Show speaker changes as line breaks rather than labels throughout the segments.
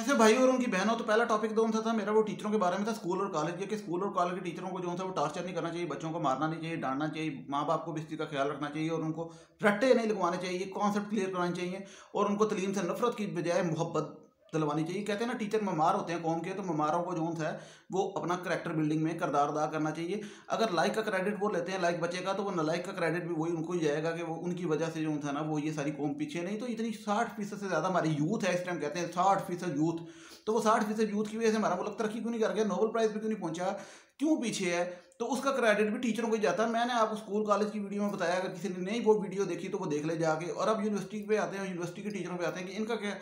कैसे भाई और उनकी बहनों। तो पहला टॉपिक जो था मेरा वो टीचरों के बारे में था, स्कूल और कॉलेज के। कि स्कूल और कॉलेज के टीचरों को जो है वो टॉर्चर नहीं करना चाहिए, बच्चों को मारना नहीं चाहिए, डांटना चाहिए, माँ बाप को भी इस चीज़ का ख्याल रखना चाहिए और उनको रट्टे नहीं लगवाने चाहिए, कॉन्सेप्ट क्लियर कराने चाहिए और उनको तलीम से नफरत की बजाय मोहब्बत दिलवानी चाहिए। कहते हैं ना टीचर ममार होते हैं कौम के, तो ममारों को जो है वो अपना करेक्टर बिल्डिंग में किरदार अदा करना चाहिए। अगर लाइक का क्रेडिट वो लेते हैं लाइक बचेगा, तो वो नलाइक का क्रेडिट भी वही उनको ही जाएगा कि वो उनकी वजह से जो था ना वो ये सारी कौम पीछे नहीं। तो इतनी 60% से ज़्यादा हमारी यूथ है इस टाइम, कहते हैं 60% यूथ। तो वो 60% यूथ की वजह से हमारा मुल्क तरक्की क्यों नहीं कर गया, नोबेल प्राइज़ भी क्यों नहीं पहुंचा, क्यों पीछे है, तो उसका क्रेडिट भी टीचरों को ही जाता है। मैंने आपको स्कूल कॉलेज की वीडियो में बताया, अगर किसी ने नहीं वो वीडियो देखी तो वो देख ले जाके। और अब यूनिवर्सिटी पे आते हैं, यूनिवर्सिटी के टीचरों पे आते हैं कि इनका क्या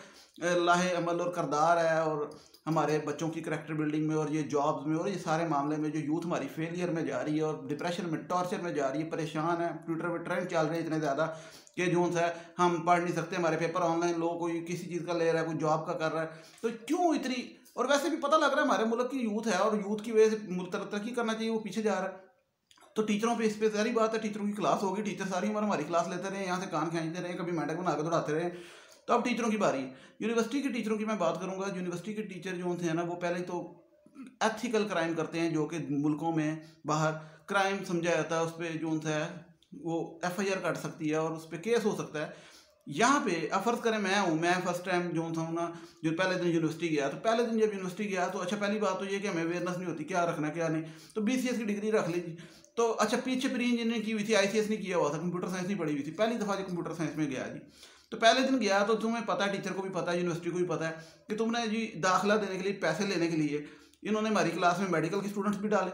लाहे अमल और करदार है और हमारे बच्चों की करेक्टर बिल्डिंग में और ये जॉब्स में और ये सारे मामले में जो यूथ हमारी फेलियर में जा रही है और डिप्रेशन में टॉर्चर में जा रही है, परेशान है। ट्विटर पे ट्रेंड चल रहे हैं इतने ज़्यादा कि जो है हम पढ़ नहीं सकते, हमारे पेपर ऑनलाइन, लोग कोई किसी चीज़ का ले रहा है, कोई जॉब का कर रहा है, तो क्यों इतनी। और वैसे भी पता लग रहा है हमारे मुल्क की यूथ है और यूथ की वजह से मुल्क तरक्की करना चाहिए, वो पीछे जा रहा है। तो टीचरों पे इस पे सारी बात है, टीचरों की क्लास होगी, टीचर सारी उम्र हमारी क्लास लेते रहे, यहाँ से कान खींचते रहे, कभी मेंढक बना के दौड़ाते रहे। तो अब टीचरों की बारी है। यूनिवर्सिटी के टीचरों की मैं बात करूंगा। यूनिवर्सिटी के टीचर जो थे ना वो पहले तो एथिकल क्राइम करते हैं, जो कि मुल्कों में बाहर क्राइम समझा जाता है, उस पर जो है वो FIR कट सकती है और उस पर केस हो सकता है। यहाँ पे अब फर्ज करें मैं फर्स्ट टाइम जो था ना, जो पहले दिन यूनिवर्सिटी गया, तो पहले दिन जब यूनिवर्सिटी गया तो अच्छा पहली बात तो ये कि हमें अवेयरनेस नहीं होती क्या रखना क्या नहीं। तो BCS की डिग्री रख ली। तो अच्छा पीछे प्री इंजीनियरिंग की हुई थी, ICS नहीं किया हुआ था, कंप्यूटर साइंस नहीं पढ़ी हुई थी, पहली दफ़ा जो कंप्यूटर साइंस में गया जी। तो पहले दिन गया तो तुम्हें पता है, टीचर को भी पता है, यूनिवर्सिटी को भी पता है कि तुमने जी दाखिला देने के लिए पैसे लेने के लिए इन्होंने हमारी क्लास में मेडिकल के स्टूडेंट्स भी डाले,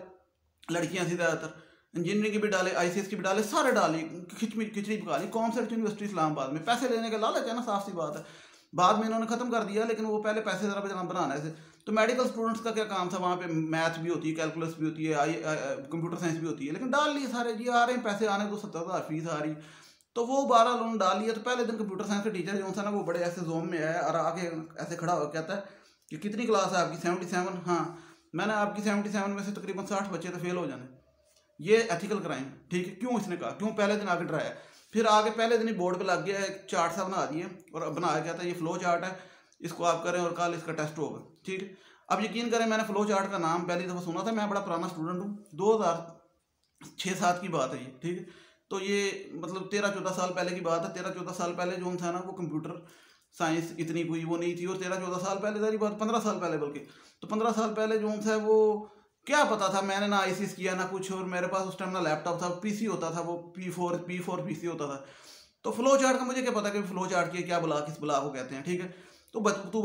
लड़कियां थी ज़्यादातर, इंजीनियरिंग के भी डाले, ICS के भी डाले, सारे डाले, खिचड़ी पका ली। कॉमर्स यूनिवर्सिटी इस्लामाबाद में पैसे लेने का लालच है ना, साफ सी बात है। बाद में इन्होंने खत्म कर दिया, लेकिन वो पहले पैसे ज़रा बनाने से। तो मेडिकल स्टूडेंट्स का क्या काम था, वहाँ पे मैथ भी होती है, कैलकुलस भी होती है, कंप्यूटर साइंस भी होती है, लेकिन डाल लिए सारे जी, आ रहे हैं पैसे आने तो 70,000 फीस आ रही। तो वो 12 लोन डाल लिया। तो पहले दिन कंप्यूटर साइंस का टीचर जो था ना वो बड़े ऐसे जोम में आया और आके ऐसे खड़ा हो कहता है कि कितनी क्लास है आपकी, 77। हाँ मैंने आपकी 77 में से तकरीबन 60 बच्चे तो फेल हो जाने। ये एथिकल क्राइम, ठीक है। क्यों इसने कहा, क्यों पहले दिन आके डराया। फिर आगे पहले दिन ही बोर्ड पे लग गया, एक चार्ट सा बना दिए और बनाया क्या था, ये फ्लो चार्ट है, इसको आप करें और कल इसका टेस्ट होगा, ठीक है। अब यकीन करें मैंने फ्लो चार्ट का नाम पहली दफ़ा सुना था, मैं बड़ा पुराना स्टूडेंट हूँ, 2006-7 की बात है ये, ठीक है। तो ये मतलब 13-14 साल पहले की बात है। 13-14 साल पहले जो था ना वो कंप्यूटर साइंस इतनी कोई वो नहीं थी। और 13-14 साल पहले सारी बात 15 साल पहले, बल्कि तो 15 साल पहले जो था वो क्या पता था। मैंने ना ICS किया ना कुछ, और मेरे पास उस टाइम ना लैपटॉप था, PC होता था, वो P4 PC होता था। तो फ्लो चार्ट का मुझे क्या पता कि फ्लो चार्ट की क्या बुला, किस बुला को कहते हैं, ठीक है। तो तू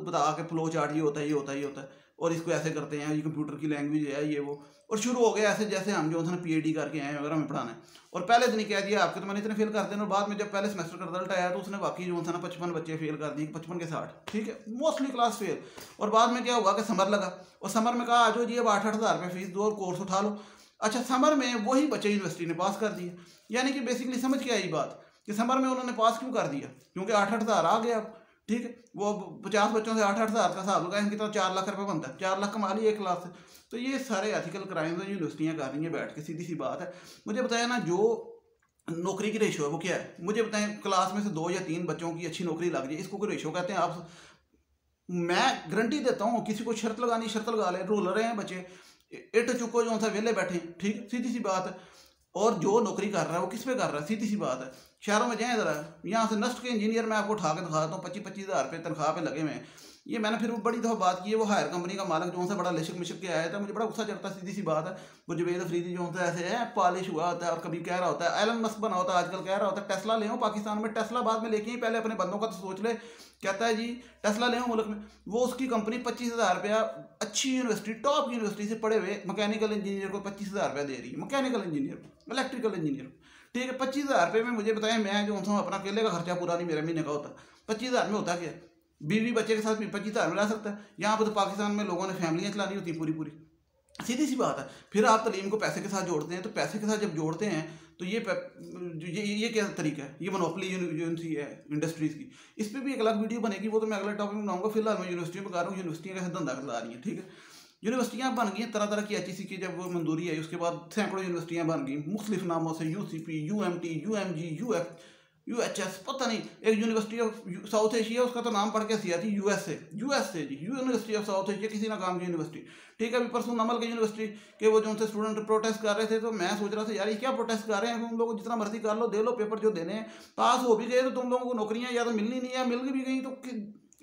बता के फ्लो चार्ट ये होता है, ये होता है, ये होता है, और इसको ऐसे करते हैं, ये कंप्यूटर की लैंग्वेज है, ये वो। और शुरू हो गया ऐसे जैसे हम जो था ना PhD करके आए अगर हमें पढ़ाना है। और पहले दिन ही कह दिया आपके तो मैंने इतने फेल कर देना। और बाद में जब पहले सेमेस्टर का रिजल्ट आया तो उसने बाकी जो था ना 55 बच्चे फेल कर दिए, 55 के 60, ठीक है, मोस्टली क्लास फेल। और बाद में क्या हुआ कि समर लगा, और समर में कहा आ जाओ जी अब 8-8 हज़ार रुपये फीस दो और कोर्स उठा लो। अच्छा समर में वही बच्चे यूनिवर्सिटी ने पास कर दिए। यानी कि बेसिकली समझ के आई बात कि समर में उन्होंने पास क्यों कर दिया, क्योंकि 8-8 हज़ार आ गया अब, ठीक है। वो 50 बच्चों से 8-8 हज़ार का हिसाब लगाए, कितना 4 लाख रुपये बनता है, 4 लाख कमा लिए एक क्लास से। तो ये सारे एथिकल क्राइम्स यूनिवर्सिटियाँ कर रही हैं बैठ के, सीधी सी बात है। मुझे बताया ना जो नौकरी की रेशो है वो क्या है, मुझे बताएं। क्लास में से 2 या 3 बच्चों की अच्छी नौकरी लग जाए, इसको कोई रेशो कहते हैं आप। मैं गारंटी देता हूँ, किसी को शर्त लगानी शर्त लगा ले, रूलर हैं बच्चे, इट चुको जो था वेले बैठे, ठीक, सीधी सी बात है। और जो नौकरी कर रहा है वो किस पे कर रहा है, सीधी सी बात है। शहरों में जाएँ ज़रा, यहाँ से नस्ट के इंजीनियर मैं आपको उठा के दिखाता हूँ, 25-25 हज़ार रुपये तनख्वाह पे लगे हुए हैं। ये मैंने फिर बड़ी दफ़ा बात की है, वो हायर कंपनी का मालिक जो सा बड़ा लिशक मिशक के आया था, मुझे बड़ा गुस्सा चढ़ता, सीधी सी बात है। वो जुबैद अफरीदी जो होता है ऐसे है पॉलिश हुआ होता है, और कभी कह रहा होता है एलन मस्क बना होता है, आजकल कह रहा होता है टेस्ला ले पाकिस्तान में, टेस्ला बाद में लेके ही पहले अपने बंदों का तो सोच ले। कहता है जी टेस्ला ले मुल्क में, वो उसकी कंपनी 25 हज़ार रुपया अच्छी यूनिवर्सिटी, टॉप यूनिवर्सिटी से पढ़े हुए मैकेनिकल इंजीनियर को 25 हज़ार रुपया दे रही है, मैकेनिकल इंजीनियर, इलेक्ट्रिकल इंजीनियर, ठीक है। 25 हज़ार रुपये में मुझे बताएं, मैं जो हूँ अपना अकेले का खर्चा पूरा नहीं मेरा महीने का होता, 25 हज़ार में होता क्या, बीवी बच्चे के साथ भी 25 हज़ार में रह सकता है। यहाँ पर तो पाकिस्तान में लोगों ने फैमिलियाँ चलानी होती पूरी पूरी, सीधी सी बात है। फिर आप तलीम को पैसे के साथ जोड़ते हैं, तो पैसे के साथ जब जोड़ते हैं तो ये क्या तरीका है, ये मोनोपोली यूनिवर्सिटी है इंडस्ट्रीज़ की। इस पर भी एक अलग वीडियो बनेगी, वो तो मैं अगला टॉपिक बनाऊंगा। फिलहाल मैं यूनिवर्सिटी में कर रहा हूँ, यूनिवर्सिटियाँ कैसे धंधा करवा रही हैं, ठीक है। यूनिवर्सिटियाँ बन गई हैं तरह तरह की, HEC की जब वो मंजूरी आई उसके बाद सैकड़ों यूनिवर्सिटियाँ बन गई मुख्तलिफ नामों से, UCP, UMT, UMG, UF, UHS पता नहीं, एक यूनिवर्सिटी ऑफ साउथ एशिया, उसका तो नाम पढ़ के सी आती, यूएसए जी, यूनिवर्सिटी ऑफ साउथ एशिया, किसी ना काम की यूनिवर्सिटी, ठीक है। अभी परसों नमल की यूनिवर्सिटी के वो जो उनसे स्टूडेंट प्रोटेस्ट कर रहे थे, तो मैं सोच रहा था यार ये क्या प्रोटेस्ट कर रहे हैं, तुम लोग जितना मर्जी कर लो, दे लो पेपर जो देने हैं, पास हो भी गए तो तुम लोगों को नौकरियां या तो मिलनी नहीं है, मिल भी गई तो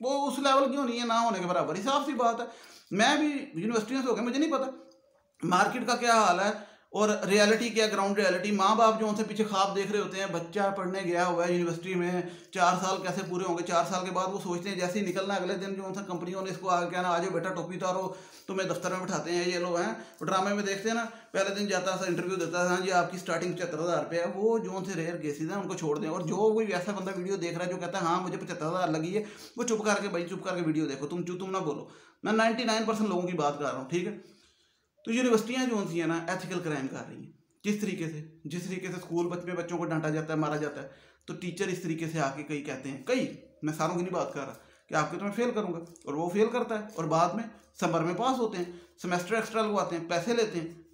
वो उस लेवल क्यों नहीं है, ना होने के बराबर, हिसाब सी बात है। मैं भी यूनिवर्सिटियों से हो गया, मुझे नहीं पता मार्केट का क्या हाल है और रियलिटी क्या, ग्राउंड रियलिटी। माँ बाप जो उनसे पीछे ख्वाब देख रहे होते हैं, बच्चा पढ़ने गया हुआ है यूनिवर्सिटी में, 4 साल कैसे पूरे होंगे, 4 साल के बाद वो सोचते हैं जैसे ही निकलना अगले दिन जो उनसे कंपनियों ने इसको आगे कहना, आ जाओ बेटा टोपी उतारो, तुम्हें दफ्तर में बैठाते हैं ये लोग हैं। ड्रामे में देखते हैं ना, पहले दिन जाता है इंटरव्यू देता है, हाँ जी आपकी स्टार्टिंग 75,000 रुपये है, वो जो उनसे रेयर केसेज हैं उनको छोड़ दें। और जो कोई ऐसा बंदा वीडियो देख रहा है जो कहता है हाँ मुझे 75,000 लगी है, वो चुप करके भाई चुप करके वीडियो देखो, तुम ना बोलो। मैं 99% लोगों की बात कर रहा हूँ, ठीक है। तो यूनिवर्सिटियाँ जो होती हैं ना, एथिकल क्राइम कर रही हैं। किस तरीके से, जिस तरीके से स्कूल में बच्चों को डांटा जाता है, मारा जाता है, तो टीचर इस तरीके से आके कई कहते हैं, कई, मैं सारों की नहीं बात कर रहा, कि आपके तो मैं फेल करूंगा, और वो फेल करता है और बाद में समर में पास होते हैं, सेमेस्टर एक्स्ट्रा लगवाते हैं, पैसे लेते हैं,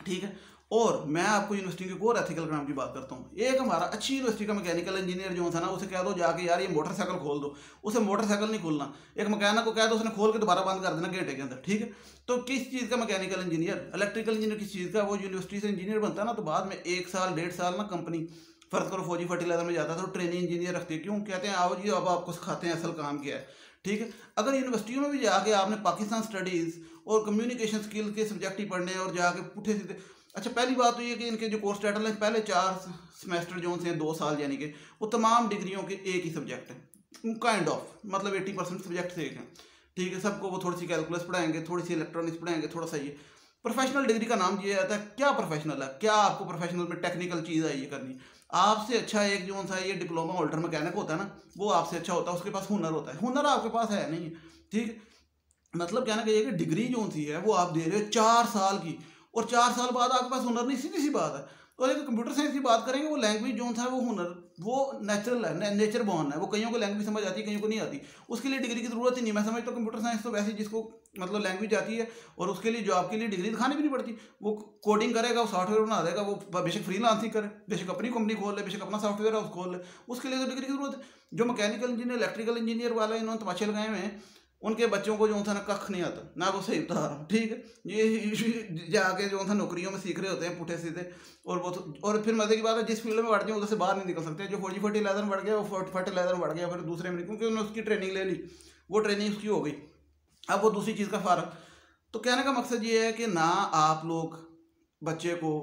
ठीक है। और मैं आपको यूनिवर्सिटी के और एथिकल क्राइम की बात करता हूँ। एक हमारा अच्छी यूनिवर्सिटी का मैकेनिकल इंजीनियर जो था ना, उसे कह दो जाके यार ये मोटरसाइकिल खोल दो, उसे मोटरसाइकिल नहीं खोलना, एक मैकेनिक को कह दो उसने खोल के दोबारा बंद कर देना घंटे के अंदर, ठीक है। तो किस चीज़ का मैकेनिकल इंजीनियर, इलेक्ट्रिकल इंजीनियर किस चीज़ का, वो यूनिवर्सिटी से इंजीनियर बनता है ना, तो बाद में 1 साल 1.5 साल ना कंपनी, फर्ज करो फौजी फर्टिलाइजर में जाता है तो ट्रेनिंग इंजीनियर रखते हैं, क्यों कहते हैं आओ जी अब आपको सिखाते हैं असल काम क्या है, ठीक है। अगर यूनिवर्सिटियों में भी जाके आपने पाकिस्तान स्टडीज़ और कम्युनिकेशन स्किल के सब्जेक्ट ही पढ़ने और जाके पुठे सीधे, अच्छा पहली बात तो ये कि इनके जो कोर्स टाइटल है, पहले 4 सेमेस्टर जो से 2 साल यानी कि वो तमाम डिग्रियों के एक ही सब्जेक्ट है, काइंड ऑफ, मतलब 80% सब्जेक्ट से एक हैं, ठीक है। सबको वो थोड़ी सी कैलकुलस पढ़ाएंगे, थोड़ी सी इलेक्ट्रॉनिक्स पढ़ाएंगे, थोड़ा सा ये प्रोफेशनल डिग्री का नाम दिया जाता है। क्या प्रोफेशनल है, क्या आपको प्रोफेशनल में टेक्निकल चीज़ है ये करनी, आपसे अच्छा एक जो सा ये डिप्लोमा होल्डर मैकेनिक होता है ना, वो आपसे अच्छा होता है, उसके पास हुनर होता है, हुनर आपके पास है नहीं है, ठीक है। मतलब कहना चाहिए कि डिग्री जो सी है वो आप दे रहे हो 4 साल की, और 4 साल बाद आपके पास हुनर नहीं, सीधी सी बात है। और एक कंप्यूटर साइंस की बात करेंगे, वो लैंग्वेज जो था वो हुनर, वो नेचुरल है, नेचर बॉर्न है, वो कईयों को लैंग्वेज समझ आती है, कईयों को नहीं आती, उसके लिए डिग्री की जरूरत ही नहीं। मैं समझता हूँ कंप्यूटर साइंस तो वैसे जिसको मतलब लैंग्वेज आती है और उसके लिए जॉब के लिए डिग्री दिखानी भी नहीं पड़ती, वो कोडिंग करेगा, वो सॉफ्टवेयर बना देगा, वो बेशक फ्रीलांसिंग करे, बेशक अपनी कंपनी खोल ले, बेशक अपना सॉफ्टवेयर हाउस खोल ले, उसके लिए तो डिग्री की जरूरत है। जो मैकेनिकल इंजीनियर, इलेक्ट्रिकल इंजीनियर वाले इन्होंने तमाशे लगाए हुए हैं, उनके बच्चों को जो था ना कख नहीं आता ना, वो सही बता रहा हूँ, ठीक है। ये जाके जो था नौकरियों में सीख रहे होते हैं पुठे सीधे, और वो और फिर मजे की बात है जिस फील्ड में बढ़ जाए उधर से बाहर नहीं निकल सकते। जो फौजी फर्टिलाइजर में बढ़ गया वो फर्टिलाइजर में बढ़ गया, फिर दूसरे में नहीं, क्योंकि उन्होंने उसकी ट्रेनिंग ले ली, वो ट्रेनिंग उसकी हो गई, अब वो दूसरी चीज़ का फ़र्क। तो कहने का मकसद ये है कि ना आप लोग बच्चे को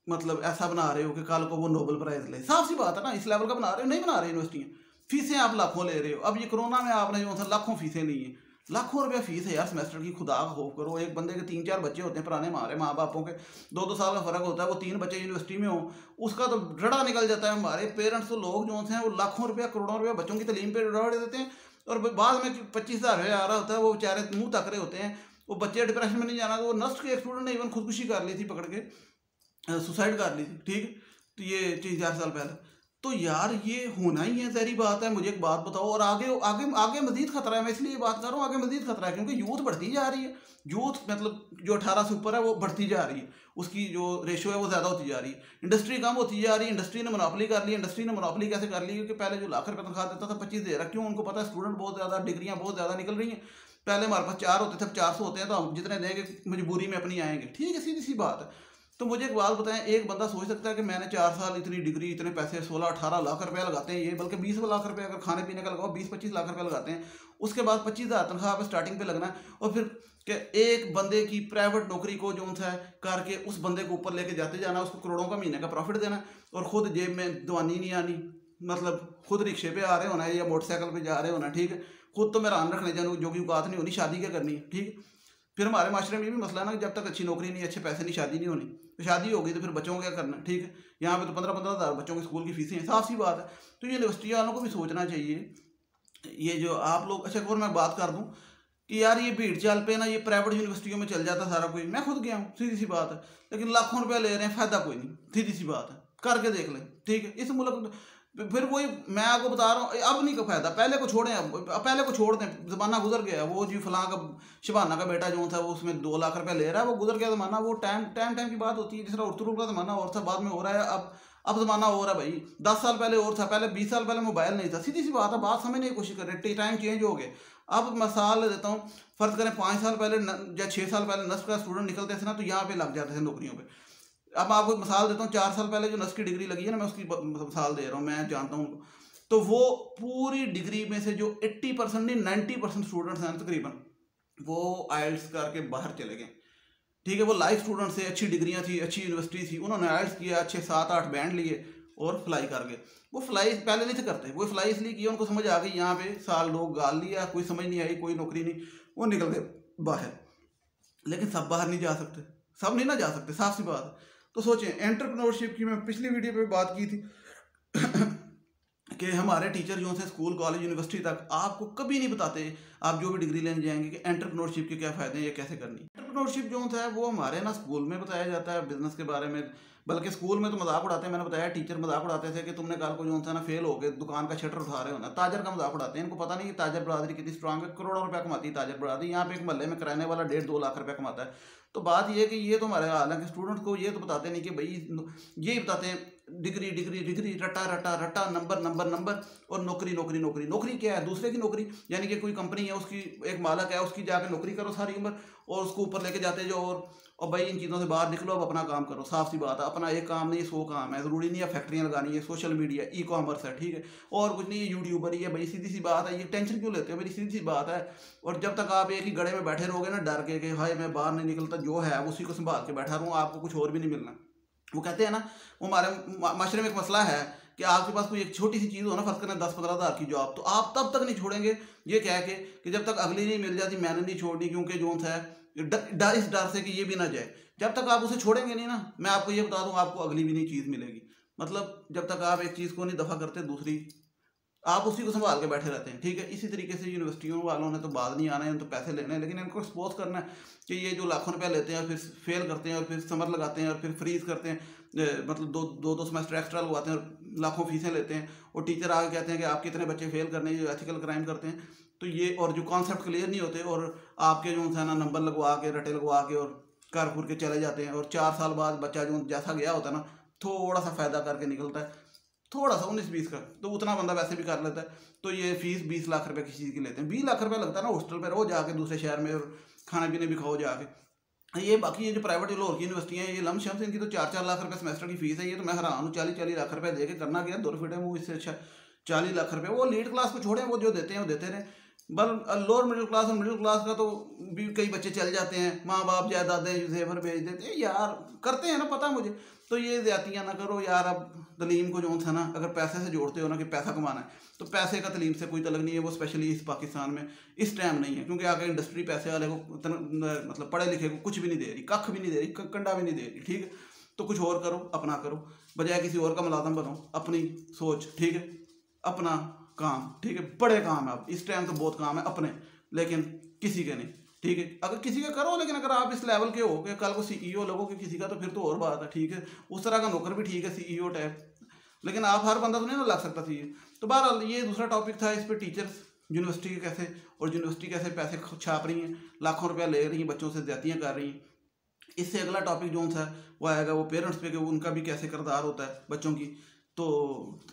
मतलब ऐसा बना रहे हो कि कल को वो नोबेल प्राइज़ ले, साफ सी बात है ना, इस लेवल का बना रहे हो, नहीं बना रहे यूनिवर्सिटियाँ, फीसें आप लाखों ले रहे हो। अब ये कोरोना में आपने जो है लाखों फीसें ली हैं, लाखों रुपया फीस है यार सेमेस्टर की, खुदा का खौफ करो। एक बंदे के 3-4 बच्चे होते हैं पुराने, हमारे माँ बापों के 2-2 साल का फ़र्क होता है, वो 3 बच्चे यूनिवर्सिटी में हो, उसका तो रड़ा निकल जाता है। हमारे पेरेंट्स तो लोग जो हैं वो लाखों रुपया करोड़ों रुपया बच्चों की तलीम पर उड़ा देते हैं, और बाद में 25,000 रुपया आ रहा होता है, वो बेचारे मुँह तक रहे होते हैं, वो बच्चे डिप्रेशन में नहीं जाना। तो वो नर्स के एक स्टूडेंट ने इवन खुदकुशी कर ली थी, पकड़ के सुसाइड कर ली थी, ठीक है। तो ये चीज़ 4 साल पहले, तो यार ये होना ही है, ज़हरी बात है। मुझे एक बात बताओ, और आगे आगे आगे मजीद खतरा है, मैं इसलिए बात कर रहा हूँ, आगे मजीद खतरा है क्योंकि यूथ बढ़ती जा रही है, यूथ मतलब जो 18 से ऊपर है वो बढ़ती जा रही है, उसकी जो रेशो है वो ज़्यादा होती जा रही है, इंडस्ट्री कम होती जा रही है, इंडस्ट्री ने मोनोपोली कर ली। इंडस्ट्री ने मोनोपोली कैसे कर ली, क्योंकि पहले जो लाख रुपये तनख्वाह देता था 25 दे रहा, क्यों? उनको पता है स्टूडेंट बहुत ज़्यादा, डिग्रियाँ बहुत ज़्यादा निकल रही हैं। पहले हमारे पास 4 होते थे, अब 400 होते हैं, तो हम जितने देंगे मजबूरी में अपनी आएंगे, ठीक है, सीधी सी बात है। तो मुझे एक बात बताएं, एक बंदा सोच सकता है कि मैंने 4 साल इतनी डिग्री, इतने पैसे 16-18 लाख रुपया लगाते हैं ये, बल्कि 20 लाख रुपये अगर खाने पीने का लगाओ, 20-25 लाख रुपये लगाते हैं, उसके बाद 25,000 तनख्वाह पे स्टार्टिंग पे लगना है, और फिर कि एक बंदे की प्राइवेट नौकरी को जो है करके उस बंदे को ऊपर लेके जाते जाना, उसको करोड़ों का महीने का प्रॉफिट देना, और खुद जेब में दवानी नहीं आनी, मतलब खुद रिक्शे पे आ रहे होना है या मोटरसाइकिल पे जा रहे होना, ठीक है। खुद तो मैं रान रखने जाऊँ जो कि औकात नहीं होनी, शादी क्या करनी है, ठीक है। फिर हमारे माशरे में ये भी मसला ना कि जब तक अच्छी नौकरी नहीं, अच्छे पैसे नहीं, शादी नहीं होनी, तो शादी होगी तो फिर बच्चों को क्या करना, ठीक है। यहाँ पे तो 15-15 हज़ार बच्चों की स्कूल की फीसें हैं, साफ सी बात है। तो यूनिवर्सिटी वालों को भी सोचना चाहिए, ये जो आप लोग, अच्छा और मैं बात कर दूँ कि यार ये भीड़ चाल पे ना, ये प्राइवेट यूनिवर्सिटियों में चल जाता सारा कोई, मैं खुद गया हूँ, सीधी सी बात है, लेकिन लाखों रुपया ले रहे हैं, फ़ायदा कोई नहीं, सीधी सी बात है, करके देख लें, ठीक है। इस मुल्क फिर वही मैं आपको बता रहा हूँ, अब नहीं का फायदा, पहले को छोड़ें, अब पहले को छोड़ दें, ज़माना गुजर गया। वो जी फलां का शबाना का बेटा जो था वो उसमें 2 लाख रुपया ले रहा है, वो गुजर गया ज़माना, वो टाइम की बात होती है। जिस तरह उर्तुरुल का ज़माना और था, बाद में हो रहा है। अब अब ज़माना और है भाई, 10 साल पहले और था, पहले 20 साल पहले मोबाइल नहीं था, सीधी सी बात है, बात समझने की कोशिश करें, टाइम चेंज हो गए। अब मिसाल देता हूँ, फ़र्ज़ करें 5 साल पहले या 6 साल पहले नस्ब का स्टूडेंट निकलते थे ना, तो यहाँ पे लग जाते थे नौकरियों पे। अब आपको मिसाल देता हूँ, 4 साल पहले जो नस्ब की डिग्री लगी है ना, मैं उसकी मिसाल दे रहा हूँ, मैं जानता हूँ उनको। तो वो पूरी डिग्री में से जो 80% नहीं 90% स्टूडेंट्स हैं तकरीबन, वो आइल्स करके बाहर चले गए। ठीक है, वो लाइफ स्टूडेंट से, अच्छी डिग्रियां थी, अच्छी यूनिवर्सिटी थी, उन्होंने आइल्स किया, अच्छे 7-8 बैंड लिए और फ्लाई कर गए। वो फ्लाई पहले नहीं थे करते, वो फ्लाई इसलिए किया, उनको समझ आ गई यहाँ पे साल लोग गाल लिया, कोई समझ नहीं आई, कोई नौकरी नहीं, वो निकल गए बाहर। लेकिन सब बाहर नहीं जा सकते, सब नहीं ना जा सकते, साफ सी बात है। तो सोचें, एंटरप्रेन्योरशिप की मैं पिछली वीडियो पे बात की थी कि हमारे टीचर जो हैं स्कूल कॉलेज यूनिवर्सिटी तक आपको कभी नहीं बताते, आप जो भी डिग्री लेने जाएंगे, कि एंटरप्रेन्योरशिप के क्या फ़ायदे हैं या कैसे करनी। एंटरप्रेन्योरशिप जो होता है वो हमारे ना स्कूल में बताया जाता है बिजनेस के बारे में, बल्कि स्कूल में तो मजाक उड़ाते हैं। मैंने बताया टीचर मजाक उड़ाते थे कि तुमने कल को जो होता है ना फेल हो गए, दुकान का शटर उठा रहे हो ना, ताजर का मजाक उड़ाते हैं। इनको पता नहीं कि ताजर बरादरी कितनी स्ट्रांग है, करोड़ों रुपया कमाती है ताजर बरादरी। यहाँ पे एक महल्ले में किराने वाला 1.5-2 लाख रुपया कमाता है। तो बात ये है कि ये तो हमारे हालांकि स्टूडेंट को ये तो बताते नहीं कि भाई, ये बताते हैं डिग्री डिग्री डिग्री, रटा रटा रटा, नंबर नंबर नंबर, और नौकरी नौकरी नौकरी। नौकरी क्या है? दूसरे की नौकरी, यानी कि कोई कंपनी है, उसकी एक मालक है, उसकी जाकर नौकरी करो सारी उम्र, और उसको ऊपर लेके जाते जो, और भाई इन चीज़ों से बाहर निकलो, अब अपना काम करो। साफ सी बात है, अपना एक काम नहीं 100 काम है, ज़रूरी नहीं है फैक्ट्रियाँ लगानी है, सोशल मीडिया ई कॉमर्स है, ठीक है, और कुछ नहीं, ये यूट्यूबर ही है भाई, सीधी सी बात है। ये टेंशन क्यों लेते हो? मेरी सीधी सी बात है। और जब तक आप एक ही गड़े में बैठे रहोगे ना, डर के कि हाय मैं बाहर नहीं निकलता, जो है उसी को संभाल के बैठा रहूँ, आपको कुछ और भी नहीं मिलना। वो कहते हैं ना, वो हमारे माशरे में एक मसला है कि आपके पास कोई एक छोटी सी चीज़ हो ना, फर्ज करना 10-15 हज़ार की जॉब, तो आप तब तक नहीं छोड़ेंगे ये कह के कि जब तक अगली नहीं मिल जाती मैंने नहीं छोड़नी, क्योंकि जो है डर, इस डर से कि ये भी ना जाए। जब तक आप उसे छोड़ेंगे नहीं ना, मैं आपको ये बता दूं, आपको अगली भी नहीं चीज़ मिलेगी। मतलब जब तक आप एक चीज़ को नहीं दफ़ा करते, दूसरी आप उसी को संभाल के बैठे रहते हैं, ठीक है। इसी तरीके से यूनिवर्सिटियों वालों ने तो बाद नहीं आना है, तो पैसे लेने हैं, लेकिन इनको एक्सपोज करना है कि ये जो लाखों रुपया लेते हैं, फिर फेल करते हैं, और फिर समर लगाते हैं, और फिर फ्रीज करते हैं, मतलब दो सेमेस्टर एक्स्ट्रा लगवाते हैं, और लाखों फीसें लेते हैं, और टीचर आगे कहते हैं कि आपके इतने बच्चे फेल करने, जो एथिकल क्राइम करते हैं। तो ये, और जो कॉन्सेप्ट क्लियर नहीं होते, और आपके जो है ना नंबर लगवा के, रटे लगवा के, और कर कुर के चले जाते हैं, और 4 साल बाद बच्चा जो जैसा गया होता है ना, थोड़ा सा फ़ायदा करके निकलता है, थोड़ा सा 19-20 का, तो उतना बंदा वैसे भी कर लेता है। तो ये फीस 20 लाख रुपए किसी चीज़ की लेते हैं, 20 लाख रुपया लगता है ना हॉस्टल पे रहो जाके दूसरे शहर में, और खाने पीने भी खाओ जाके। ये बाकी ये जो प्राइवेट जो लोग की यूनिवर्सिटियाँ हैं, ये लमसम इनकी तो 4-4 लाख रुपये सेमेस्टर की फीस है। ये तो मैं हैरान हूँ, 40-40 लाख रुपये दे के करना गया, 2 रुपये मुँह, इससे अच्छा 40 लाख रुपये वो लीड क्लास को छोड़ें, वो जो देते हैं वो देते रहे। बल लोअर मिडिल क्लास और मिडिल क्लास का तो भी कई बच्चे चल जाते हैं, माँ बाप जायदादें जेवर भेज देते हैं यार, करते हैं ना, पता है मुझे। तो ये ज़्यादतियाँ ना करो यार। अब तलीम को जो था ना, अगर पैसे से जोड़ते हो ना कि पैसा कमाना है, तो पैसे का तलीम से कोई तलक नहीं है, वो स्पेशली इस पाकिस्तान में इस टाइम नहीं है, क्योंकि आगे इंडस्ट्री पैसे वाले को मतलब पढ़े लिखे को कुछ भी नहीं दे रही, कख भी नहीं दे रही, कंडा भी नहीं दे रही, ठीक है। तो कुछ और करो, अपना करो, बजाय किसी और का मुलाजम बनो, अपनी सोच, ठीक है, अपना काम, ठीक है। बड़े काम है अब इस टाइम तो बहुत काम है अपने, लेकिन किसी के नहीं, ठीक है। अगर किसी का करो, लेकिन अगर आप इस लेवल के हो कि कल को सीईओ लगोगे किसी का, तो फिर तो और बात है, ठीक है। उस तरह का नौकर भी ठीक है, सीईओ टाइप, लेकिन आप हर बंदा तो नहीं ना लग सकता सीईओ। तो बहरहाल ये दूसरा टॉपिक था, इस पर टीचर्स यूनिवर्सिटी के कैसे, और यूनिवर्सिटी कैसे पैसे छाप रही हैं, लाखों रुपया ले रही हैं, बच्चों से ज्यादतियाँ कर रही हैं। इससे अगला टॉपिक जो था वो आएगा वो पेरेंट्स पे, कि उनका भी कैसे किरदार होता है बच्चों की। तो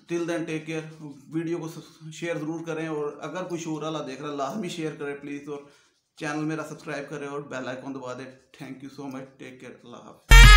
till then take care, video को शेयर ज़रूर करें, और अगर कोई शोर वाला देख रहा है लाजमी शेयर करें प्लीज़, और चैनल मेरा सब्सक्राइब करें और बेल आइकॉन दबा दें। Thank you so much, take care, अल्लाह हाफ़िज़।